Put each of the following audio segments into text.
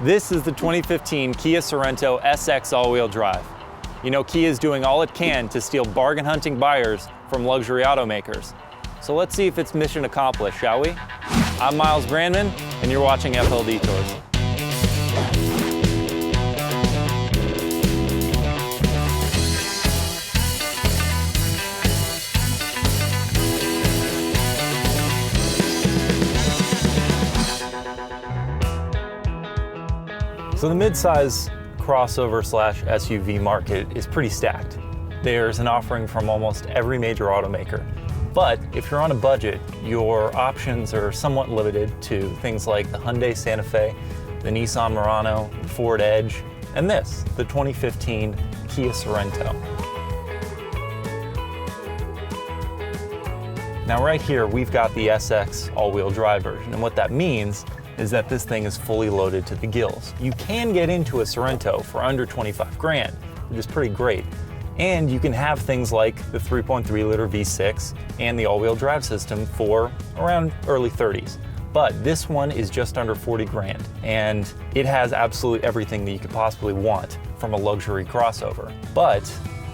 This is the 2015 Kia Sorento SX all-wheel drive. You know, Kia is doing all it can to steal bargain-hunting buyers from luxury automakers. So let's see if it's mission accomplished, shall we? I'm Miles Brandman, and you're watching FLD Tours. So the mid-size crossover / SUV market is pretty stacked. There's an offering from almost every major automaker. But if you're on a budget, your options are somewhat limited to things like the Hyundai Santa Fe, the Nissan Murano, the Ford Edge, and this, the 2015 Kia Sorento. Now right here, we've got the SX all-wheel drive version, and what that means is that this thing is fully loaded to the gills. You can get into a Sorento for under 25 grand, which is pretty great. And you can have things like the 3.3-liter V6 and the all-wheel drive system for around early 30s. But this one is just under 40 grand, and it has absolutely everything that you could possibly want from a luxury crossover. But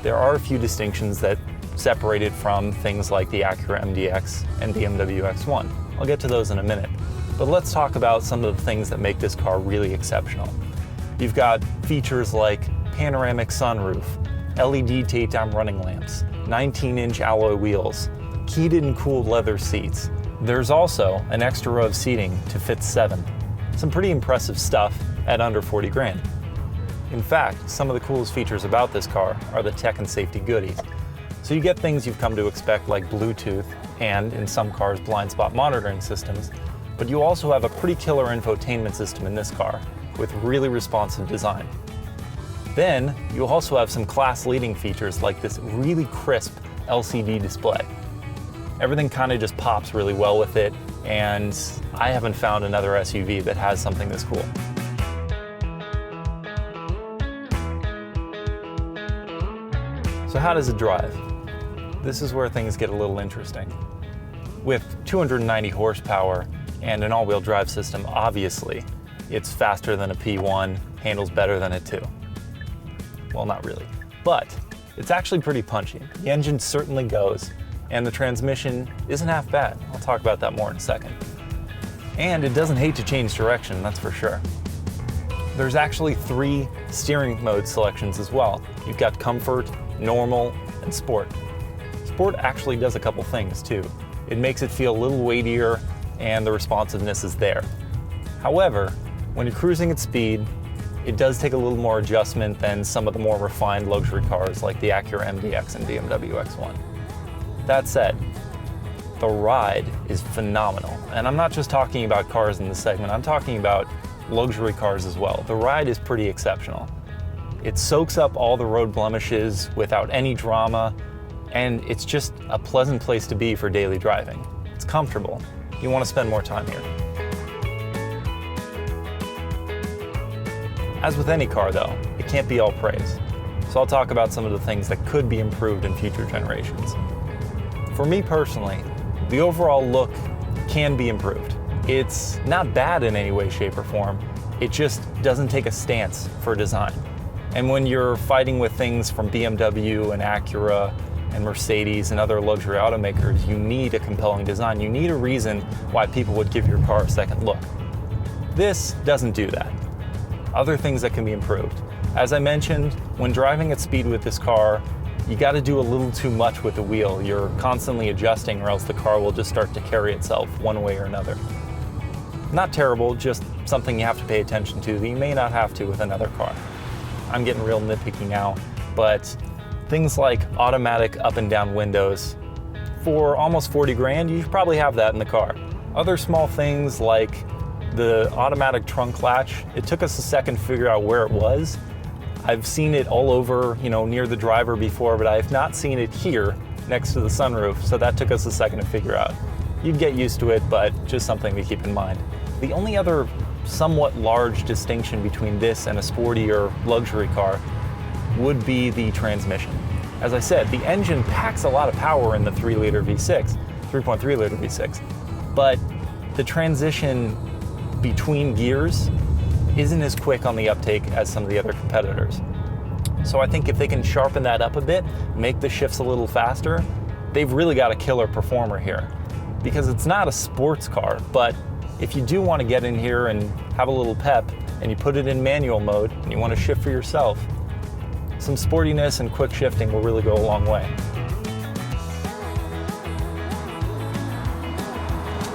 there are a few distinctions that separate it from things like the Acura MDX and BMW X1. I'll get to those in a minute. But let's talk about some of the things that make this car really exceptional. You've got features like panoramic sunroof, LED daytime running lamps, 19-inch alloy wheels, heated and cooled leather seats. There's also an extra row of seating to fit 7. Some pretty impressive stuff at under 40 grand. In fact, some of the coolest features about this car are the tech and safety goodies. So you get things you've come to expect like Bluetooth and, in some cars, blind spot monitoring systems. But you also have a pretty killer infotainment system in this car with really responsive design. Then you also have some class-leading features like this really crisp LCD display. Everything kind of just pops really well with it, and I haven't found another SUV that has something this cool. So how does it drive? This is where things get a little interesting. With 290 horsepower, and an all-wheel drive system, obviously, it's faster than a P1, handles better than a 2. Well, not really, but it's actually pretty punchy. The engine certainly goes, and the transmission isn't half bad. I'll talk about that more in a second. And it doesn't hate to change direction, that's for sure. There's actually 3 steering mode selections as well. You've got Comfort, Normal, and Sport. Sport actually does a couple things too. It makes it feel a little weightier, and the responsiveness is there. However, when you're cruising at speed, it does take a little more adjustment than some of the more refined luxury cars like the Acura MDX and BMW X1. That said, the ride is phenomenal. And I'm not just talking about cars in this segment, I'm talking about luxury cars as well. The ride is pretty exceptional. It soaks up all the road blemishes without any drama, and it's just a pleasant place to be for daily driving. It's comfortable. You want to spend more time here. As with any car though, it can't be all praise. So I'll talk about some of the things that could be improved in future generations. For me personally, the overall look can be improved. It's not bad in any way, shape, or form. It just doesn't take a stance for design. And when you're fighting with things from BMW and Acura and Mercedes and other luxury automakers, you need a compelling design. You need a reason why people would give your car a second look. This doesn't do that. Other things that can be improved. As I mentioned, when driving at speed with this car, you gotta do a little too much with the wheel. You're constantly adjusting or else the car will just start to carry itself one way or another. Not terrible, just something you have to pay attention to that you may not have to with another car. I'm getting real nitpicky now, but things like automatic up and down windows, for almost 40 grand, you should probably have that in the car. Other small things like the automatic trunk latch, it took us a second to figure out where it was. I've seen it all over, near the driver before, but I have not seen it here next to the sunroof, so that took us a second to figure out. You'd get used to it, but just something to keep in mind. The only other somewhat large distinction between this and a sporty or luxury car would be the transmission. As I said, the engine packs a lot of power in the 3-liter V6, 3.3-liter V6, but the transition between gears isn't as quick on the uptake as some of the other competitors. So I think if they can sharpen that up a bit, make the shifts a little faster, they've really got a killer performer here. Because it's not a sports car, but if you do want to get in here and have a little pep, and you put it in manual mode, and you want to shift for yourself, some sportiness and quick shifting will really go a long way.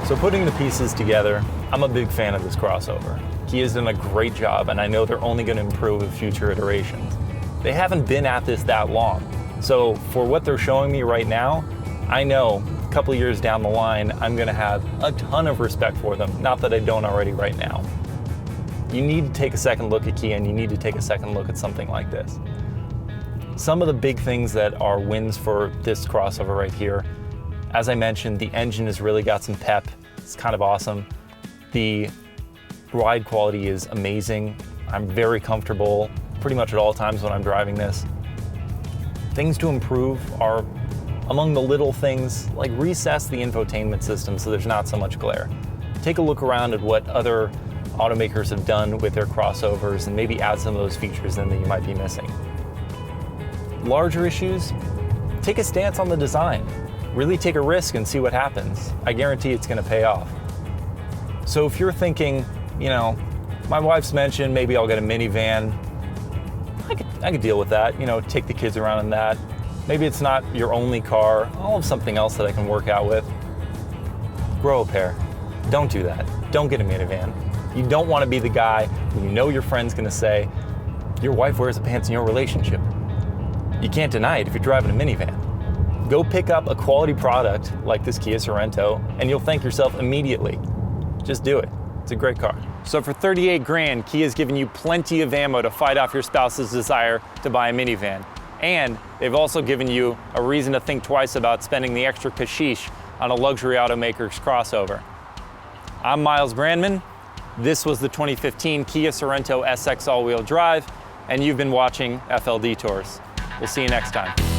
So putting the pieces together, I'm a big fan of this crossover. Kia's done a great job, and I know they're only going to improve with future iterations. They haven't been at this that long, so for what they're showing me right now, I know a couple of years down the line, I'm going to have a ton of respect for them, not that I don't already right now. You need to take a second look at Kia, and you need to take a second look at something like this. Some of the big things that are wins for this crossover right here, as I mentioned, the engine has really got some pep. It's kind of awesome. The ride quality is amazing. I'm very comfortable pretty much at all times when I'm driving this. Things to improve are among the little things, like recess the infotainment system so there's not so much glare. Take a look around at what other automakers have done with their crossovers and maybe add some of those features in that you might be missing. Larger issues, take a stance on the design. Really take a risk and see what happens. I guarantee it's going to pay off. So if you're thinking, you know, my wife's mentioned maybe I'll get a minivan, I could deal with that, you know, take the kids around in that. Maybe it's not your only car, I'll have something else that I can work out with. Grow a pair. Don't do that. Don't get a minivan. You don't want to be the guy who you know your friend's going to say, your wife wears the pants in your relationship. You can't deny it if you're driving a minivan. Go pick up a quality product like this Kia Sorento and you'll thank yourself immediately. Just do it. It's a great car. So for 38 grand, Kia's giving you plenty of ammo to fight off your spouse's desire to buy a minivan. And they've also given you a reason to think twice about spending the extra kashish on a luxury automaker's crossover. I'm Miles Brandman. This was the 2015 Kia Sorento SX all-wheel drive, and you've been watching FL Detours. We'll see you next time.